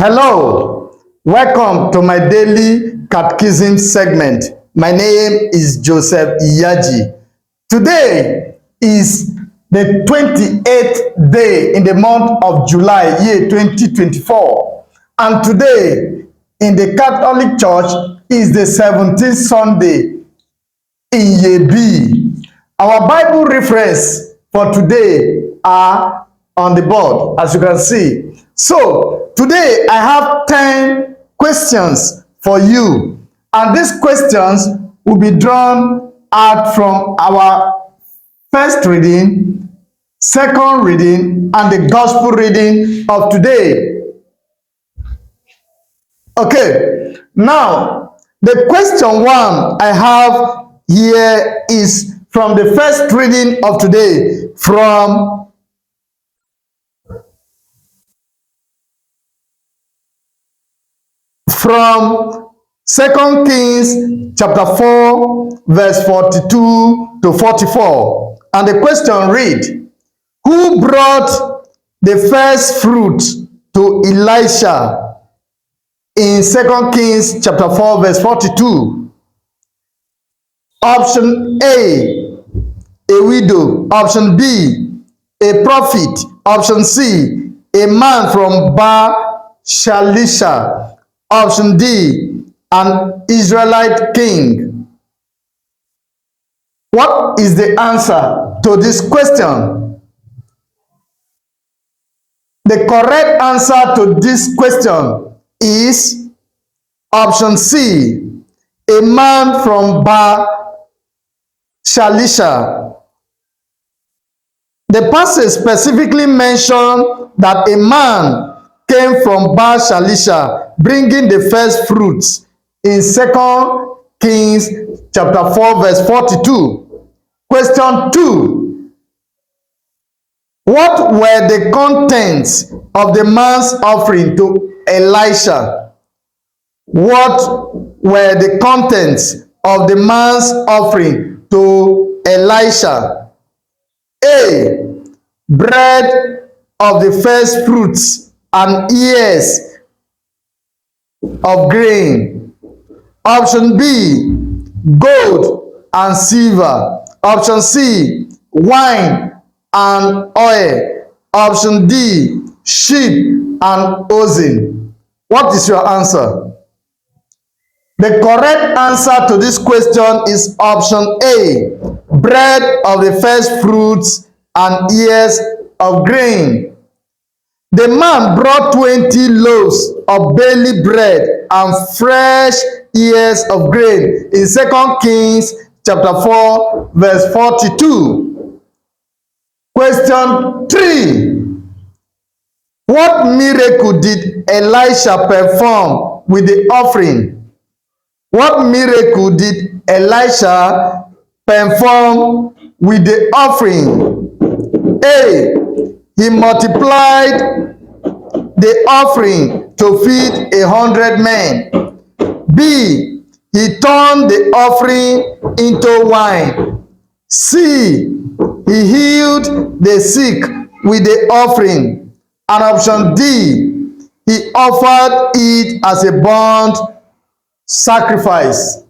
Hello, welcome to my daily Catechism segment. My name is Joseph Iyaji. Today is the 28th day in the month of July, year 2024. And today in the Catholic Church is the 17th Sunday, Iyaji. Our Bible reference for today are on the board, as you can see. So, today I have 10 questions for you. And these questions will be drawn out from our first reading, second reading, and the gospel reading of today. Okay, now, the question one I have here is from the first reading of today, from Second Kings chapter 4, verse 42 to 44. And the question read, who brought the first fruit to Elisha in 2 Kings chapter 4, verse 42? Option A, a widow. Option B, a prophet. Option C, a man from Shalisha. Option D, an Israelite king. What is the answer to this question? The correct answer to this question is option C, a man from Shalisha. The passage specifically mentioned that a man came from Shalisha, bringing the first fruits in 2 Kings chapter 4, verse 42. Question 2. What were the contents of the man's offering to Elisha? What were the contents of the man's offering to Elisha? A, bread of the first fruits and ears of grain. Option B, gold and silver. Option C, wine and oil. Option D, sheep and oxen. What is your answer? The correct answer to this question is option A, bread of the first fruits and ears of grain. The man brought 20 loaves of barley bread and fresh ears of grain in 2 Kings chapter 4, verse 42. Question 3. What miracle did Elisha perform with the offering? What miracle did Elisha perform with the offering? A, he multiplied the offering to feed 100 men. B, he turned the offering into wine. C, he healed the sick with the offering. And option D, he offered it as a burnt sacrifice.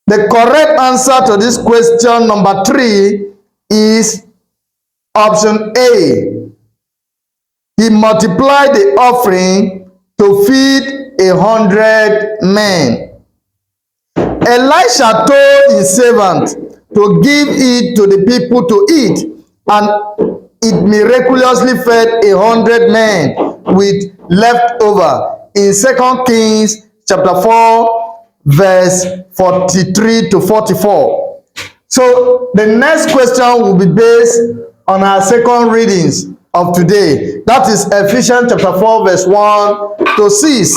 The correct answer to this question number 3 is option A. He multiplied the offering to feed 100 men. Elisha told his servant to give it to the people to eat, and it miraculously fed 100 men with leftover in 2 Kings chapter 4, verse 43 to 44. So the next question will be based on our second readings of today. That is Ephesians chapter 4, verse 1 to 6.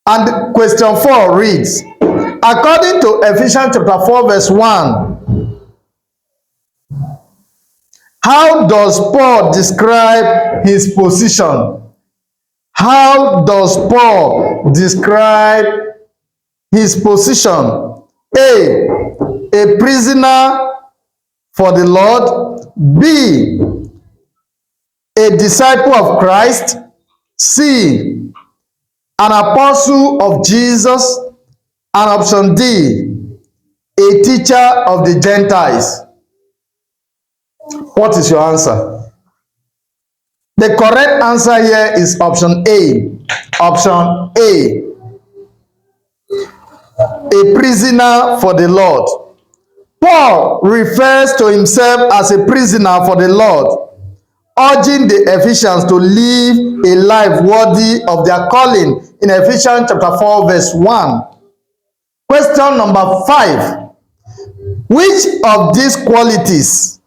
And question 4 reads, according to Ephesians chapter 4, verse 1, how does Paul describe his position? How does Paul describe his position? A prisoner for the Lord. B, a disciple of Christ? C, an apostle of Jesus? And option D, a teacher of the Gentiles. What is your answer? The correct answer here is option A. Option A, a prisoner for the Lord. Paul refers to himself as a prisoner for the Lord, urging the Ephesians to live a life worthy of their calling in Ephesians chapter 4 verse 1. Question number 5. Which of these qualities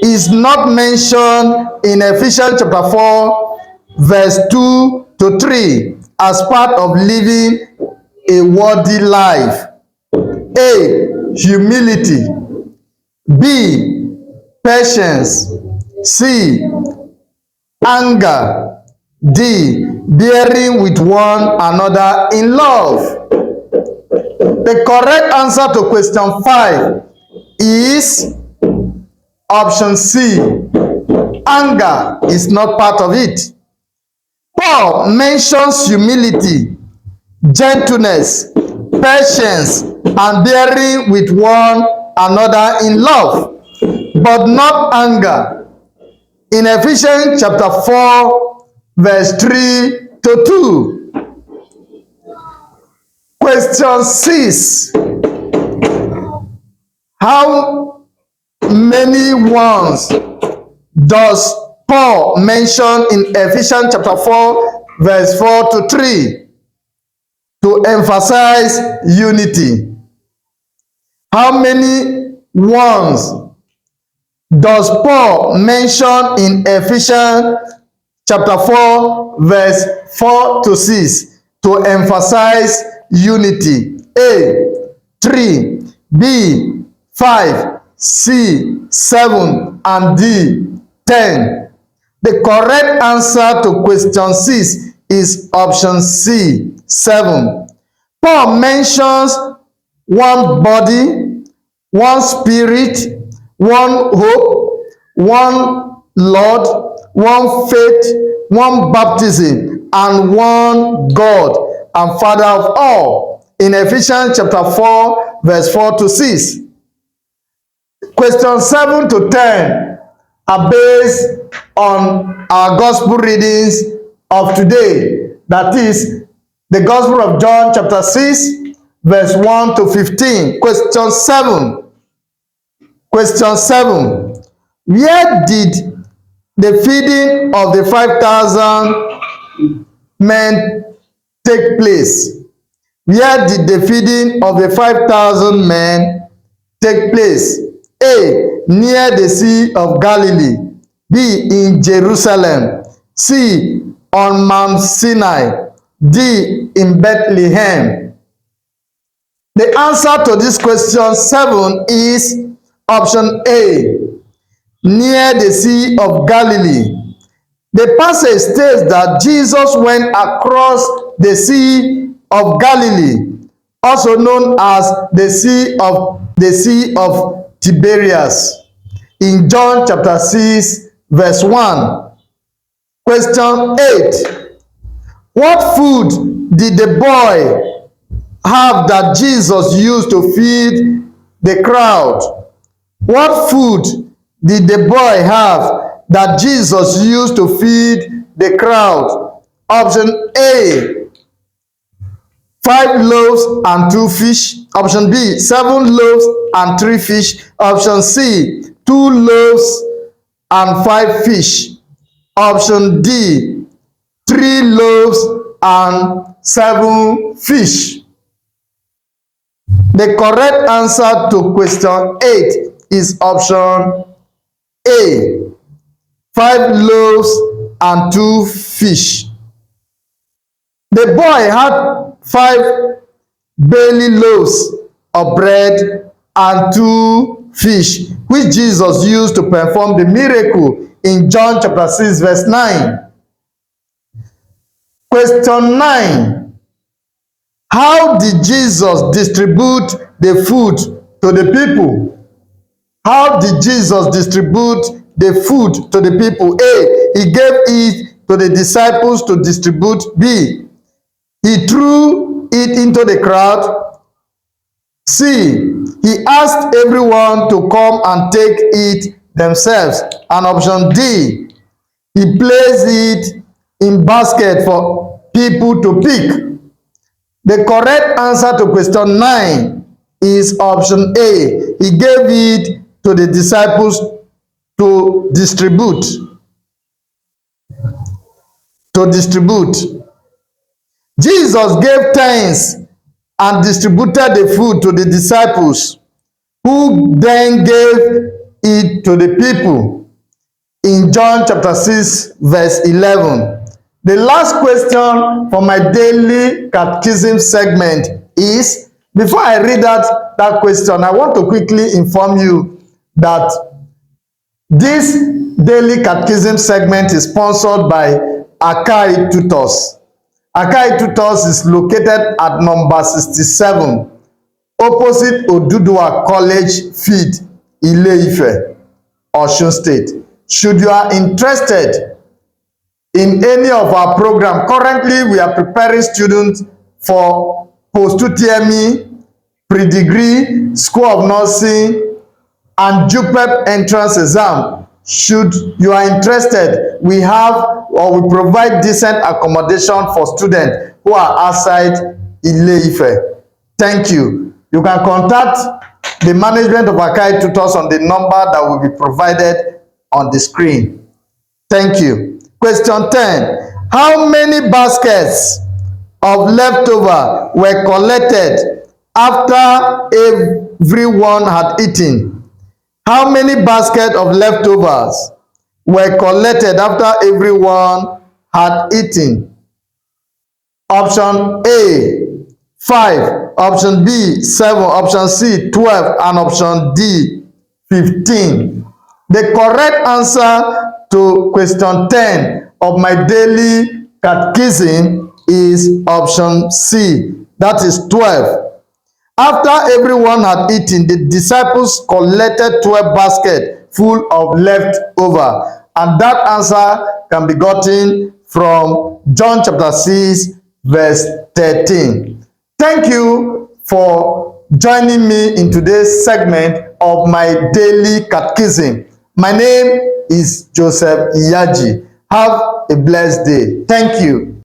is not mentioned in Ephesians chapter 4 verse 2 to 3 as part of living a worthy life? A, humility. B, patience. C, anger. D, bearing with one another in love. The correct answer to question 5 is option C. Anger is not part of it. Paul mentions humility, gentleness, patience, and bearing with one another in love, but not anger. In Ephesians chapter 4, verse 3 to 2. Question 6. How many ones does Paul mention in Ephesians chapter 4, verse 4 to 3 to emphasize unity? How many ones does Paul mention in Ephesians chapter 4, verse 4 to 6 to emphasize unity? A, 3, B, 5, C, 7, and D, 10. The correct answer to question 6 is option C, 7. Paul mentions one body, one spirit, one hope, one Lord, one faith, one baptism, and one God and Father of all. In Ephesians chapter 4, verse 4 to 6. Questions 7 to 10 are based on our gospel readings of today. That is the Gospel of John chapter 6, verse 1 to 15. Question 7. Question 7. Where did the feeding of the 5,000 men take place? Where did the feeding of the 5,000 men take place? A, near the Sea of Galilee. B, in Jerusalem. C, on Mount Sinai. D, in Bethlehem. The answer to this question 7 is option A, near the Sea of Galilee. The passage states that Jesus went across the Sea of Galilee, also known as the Sea of Tiberias, in John chapter 6, verse 1. Question 8. What food did the boy have that Jesus used to feed the crowd? What food did the boy have that Jesus used to feed the crowd? Option A, 5 loaves and 2 fish. Option B, 7 loaves and 3 fish. Option C, 2 loaves and 5 fish. Option D, 3 loaves and 7 fish. The correct answer to question 8 is option A, 5 loaves and 2 fish. The boy had 5 barley loaves of bread and 2 fish, which Jesus used to perform the miracle in John chapter 6, verse 9. Question 9. How did Jesus distribute the food to the people? How did Jesus distribute the food to the people? A, He gave it to the disciples to distribute. B. He threw it into the crowd. C. He asked everyone to come and take it themselves. And option D. He placed it in basket for people to pick. The correct answer to question 9 is option A. He gave it to the disciples to distribute. Jesus gave thanks and distributed the food to the disciples, who then gave it to the people in John chapter 6, verse 11. The last question for my daily catechism segment is, before I read that question, I want to quickly inform you that this daily catechism segment is sponsored by Akahi Tutors. Akahi Tutors is located at number 67, opposite Oduduwa College Feed, Ile-Ife, Osun State. Should you are interested in any of our program, currently we are preparing students for post-UTME, pre-degree, School of Nursing, and JUPEP entrance exam. Should you are interested, we provide decent accommodation for students who are outside Ile-Ife. Thank you. You can contact the management of Akahi Tutors on the number that will be provided on the screen. Thank you. Question 10. How many baskets of leftover were collected after everyone had eaten? How many baskets of leftovers were collected after everyone had eaten? Option A, 5. Option B, 7. Option C, 12. And option D, 15. The correct answer to question 10 of my daily catechism is option C. That is 12. After everyone had eaten, the disciples collected 12 baskets full of leftover. And that answer can be gotten from John chapter 6, verse 13. Thank you for joining me in today's segment of my daily catechism. My name is Joseph Iyaji. Have a blessed day. Thank you.